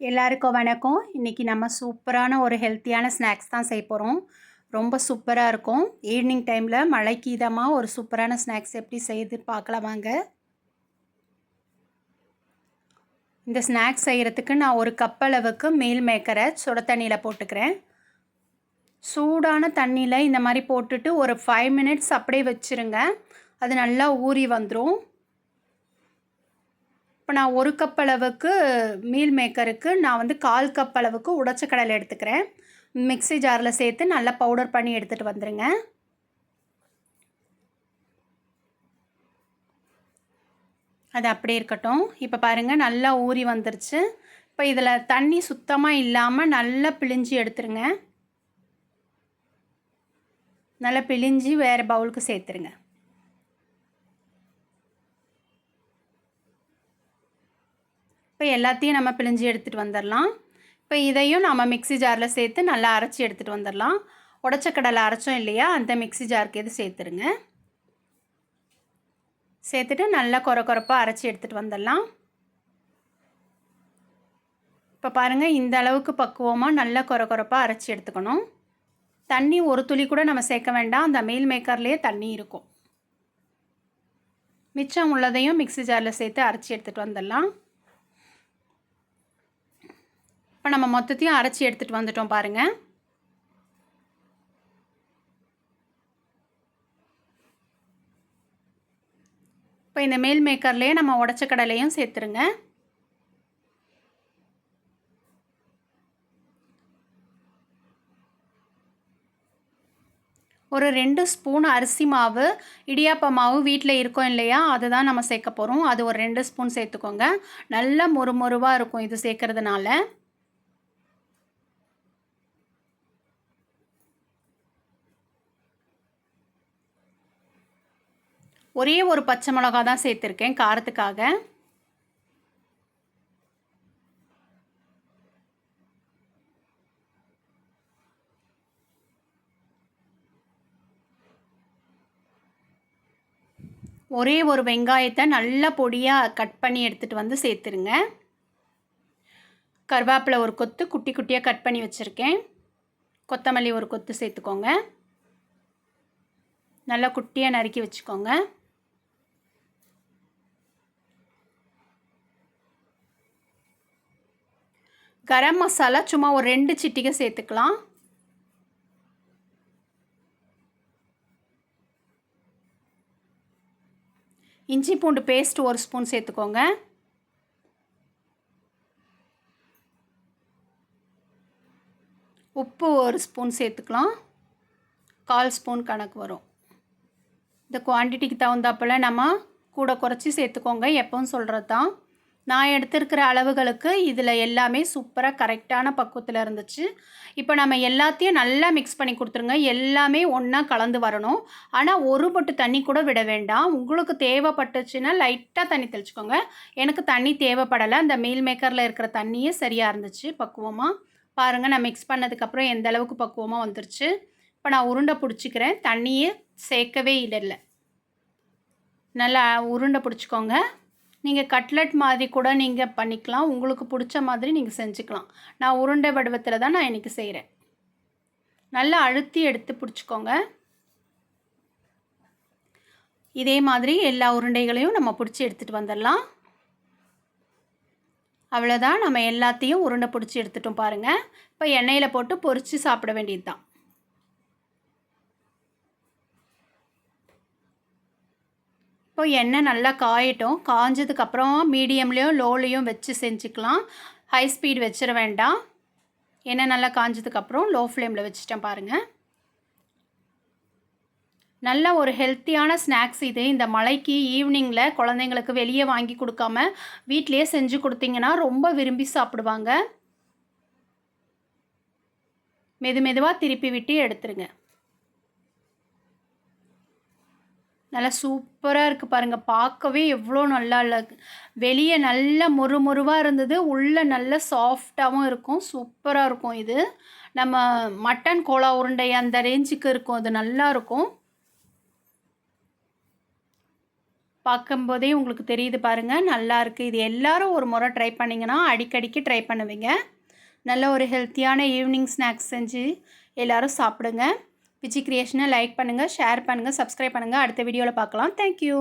எல்லாருக்கும் வணக்கம். இன்றைக்கி நம்ம சூப்பரான ஒரு ஹெல்த்தியான ஸ்நாக்ஸ் தான் செய்ய போகிறோம். ரொம்ப சூப்பராக இருக்கும். ஈவினிங் டைமில் மழைக்கு இதமாக ஒரு சூப்பரான ஸ்நாக்ஸ் எப்படி செய்து பார்க்கலாம் வாங்க. இந்த ஸ்நாக்ஸ் செய்கிறதுக்கு நான் ஒரு கப் அளவுக்கு மீல் மேக்கரை சுட தண்ணியில் போட்டுக்கிறேன். சூடான தண்ணியில் இந்த மாதிரி போட்டுட்டு ஒரு 5 மினிட்ஸ் அப்படியே வச்சுருங்க. அது நல்லா ஊறி வந்துடும். இப்போ நான் ஒரு கப் அளவுக்கு மீல் மேக்கருக்கு நான் வந்து 1/4 கப் அளவுக்கு உடைச்ச கடலை எடுத்துக்கிறேன். மிக்ஸி ஜாரில் சேர்த்து நல்லா பவுடர் பண்ணி எடுத்துகிட்டு வந்துடுங்க. அது அப்படியே இருக்கட்டும். இப்போ பாருங்கள் நல்லா ஊறி வந்துருச்சு. இப்போ இதில் தண்ணி சுத்தமாக இல்லாமல் நல்லா பிழிஞ்சு எடுத்துருங்க. நல்லா பிழிஞ்சு வேறு பவுலுக்கு சேர்த்துருங்க. இப்போ எல்லாத்தையும் நம்ம பிழிஞ்சு எடுத்துகிட்டு வந்துடலாம். இப்போ இதையும் நம்ம மிக்ஸி ஜாரில் சேர்த்து நல்லா அரைச்சி எடுத்துகிட்டு வந்துடலாம். உடைச்ச கடலை அரைச்சோம் இல்லையா, அந்த மிக்ஸி ஜாருக்கு இது சேர்த்துருங்க. சேர்த்துட்டு நல்லா கொரப்பாக அரைச்சி எடுத்துகிட்டு வந்துடலாம். இப்போ பாருங்கள், இந்த அளவுக்கு பக்குவமாக நல்லா கொரப்பாக அரைச்சி எடுத்துக்கணும். தண்ணி ஒரு துளி கூட நம்ம சேர்க்க வேண்டாம். அந்த மீல் மேக்கர்லேயே தண்ணி இருக்கும். மிச்சம் உள்ளதையும் மிக்ஸி ஜாரில் சேர்த்து அரைச்சி எடுத்துகிட்டு வந்துடலாம். இப்போ நம்ம மொத்தத்தையும் அரைச்சி எடுத்துகிட்டு வந்துட்டோம் பாருங்கள். இப்போ இந்த மீல் மேக்கர்லேயே நம்ம உடைச்ச கடலையும் சேர்த்துருங்க. ஒரு 2 ஸ்பூன் அரிசி மாவு, இடியாப்ப மாவு வீட்டில் இருக்கோம் இல்லையா, அதுதான் நம்ம சேர்க்க போகிறோம். அது ஒரு 2 ஸ்பூன் சேர்த்துக்கோங்க. நல்லா மொறுமொறுவாக இருக்கும் இது சேர்க்கறதுனால. ஒரே ஒரு பச்சை மிளகா தான் சேர்த்துருக்கேன் காரத்துக்காக. ஒரே ஒரு வெங்காயத்தை நல்லா பொடியாக கட் பண்ணி எடுத்துகிட்டு வந்து சேர்த்துருங்க. கருவேப்பிலை ஒரு கொத்து குட்டி குட்டியாக கட் பண்ணி வச்சுருக்கேன். கொத்தமல்லி ஒரு கொத்து சேர்த்துக்கோங்க. நல்லா குட்டியாக நறுக்கி வச்சுக்கோங்க. கரம் மசாலா சும்மா ஒரு 2 சிட்டிகை சேர்த்துக்கலாம். இஞ்சி பூண்டு பேஸ்ட் ஒரு ஸ்பூன் சேர்த்துக்கோங்க. உப்பு ஒரு ஸ்பூன் சேர்த்துக்கலாம். 1/4 ஸ்பூன் கணக்கு வரும். இந்த குவான்டிட்டிக்கு தகுந்தாப்பில் நம்ம கூட குறைச்சி சேர்த்துக்கோங்க. எப்பவும் சொல்கிறது தான். நான் எடுத்துருக்கிற அளவுகளுக்கு இதில் எல்லாமே சூப்பராக கரெக்டான பக்குவத்தில் இருந்துச்சு. இப்போ நம்ம எல்லாத்தையும் நல்லா மிக்ஸ் பண்ணி கொடுத்துருங்க. எல்லாமே ஒன்றா கலந்து வரணும். ஆனால் ஒரு பொட்டு தண்ணி கூட விட வேண்டாம். உங்களுக்கு தேவைப்பட்டுச்சுன்னா லைட்டாக தண்ணி தெளிச்சுக்கோங்க. எனக்கு தண்ணி தேவைப்படலை. அந்த மீல் மேக்கரில் இருக்கிற தண்ணியே சரியாக இருந்துச்சு பக்குவமாக. பாருங்கள், நான் மிக்ஸ் பண்ணதுக்கப்புறம் எந்த அளவுக்கு பக்குவமாக வந்துருச்சு. இப்போ நான் உருண்டை பிடிச்சிக்கிறேன். தண்ணியே சேர்க்கவே இல்லை. நல்லா உருண்டை பிடிச்சிக்கோங்க. நீங்கள் கட்லெட் மாதிரி கூட நீங்கள் பண்ணிக்கலாம். உங்களுக்கு பிடிச்ச மாதிரி நீங்கள் செஞ்சுக்கலாம். நான் உருண்டை வடிவத்தில் தான் நான் இன்றைக்கி செய்கிறேன். நல்லா அழுத்தி எடுத்து பிடிச்சிக்கோங்க. இதே மாதிரி எல்லா உருண்டைகளையும் நம்ம பிடிச்சி எடுத்துகிட்டு வந்துடலாம். அவ்வளோதான், நம்ம எல்லாத்தையும் உருண்டை பிடிச்சி எடுத்துட்டோம் பாருங்கள். இப்போ எண்ணெயில் போட்டு பொரித்து சாப்பிட வேண்டியது தான். இப்போ எண்ணெய் நல்லா காயட்டும். காஞ்சதுக்கப்புறம் மீடியம்லேயும் லோலையும் வச்சு செஞ்சுக்கலாம். ஹை ஸ்பீட் வச்சிட வேண்டாம். எண்ணெய் நல்லா காஞ்சதுக்கப்புறம் லோ ஃப்ளேமில் வச்சுட்டேன் பாருங்கள். நல்ல ஒரு ஹெல்த்தியான ஸ்நாக்ஸ் இது. இந்த மழைக்கு ஈவினிங்கில் குழந்தைங்களுக்கு வெளியே வாங்கி கொடுக்காம வீட்டிலையே செஞ்சு கொடுத்தீங்கன்னா ரொம்ப விரும்பி சாப்பிடுவாங்க. மெதுவாக திருப்பி விட்டு எடுத்துருங்க. நல்லா சூப்பராக இருக்குது பாருங்கள். பார்க்கவே எவ்வளோ நல்லா இருக்கு. வெளியே நல்ல மொறுமொறுவாக இருந்தது, உள்ளே நல்ல சாஃப்டாகவும் இருக்கும். சூப்பராக இருக்கும் இது. நம்ம மட்டன் கோலா உருண்டை அந்த ரேஞ்சுக்கு இருக்கும். அது நல்லாயிருக்கும். பார்க்கும்போதே உங்களுக்கு தெரியுது பாருங்கள், நல்லா இருக்குது. இது எல்லாரும் ஒரு முறை ட்ரை பண்ணிங்கன்னா அடிக்கடிக்கு ட்ரை பண்ணுவீங்க. நல்ல ஒரு ஹெல்த்தியான ஈவினிங் ஸ்நாக்ஸ் செஞ்சு எல்லோரும் சாப்பிடுங்க. விஜி கிரியேஷனை லைக் பண்ணுங்கள், ஷேர் பண்ணுங்கள், சப்ஸ்கிரைப் பண்ணுங்கள். அடுத்த வீடியோவில் பார்க்கலாம். தேங்க்யூ.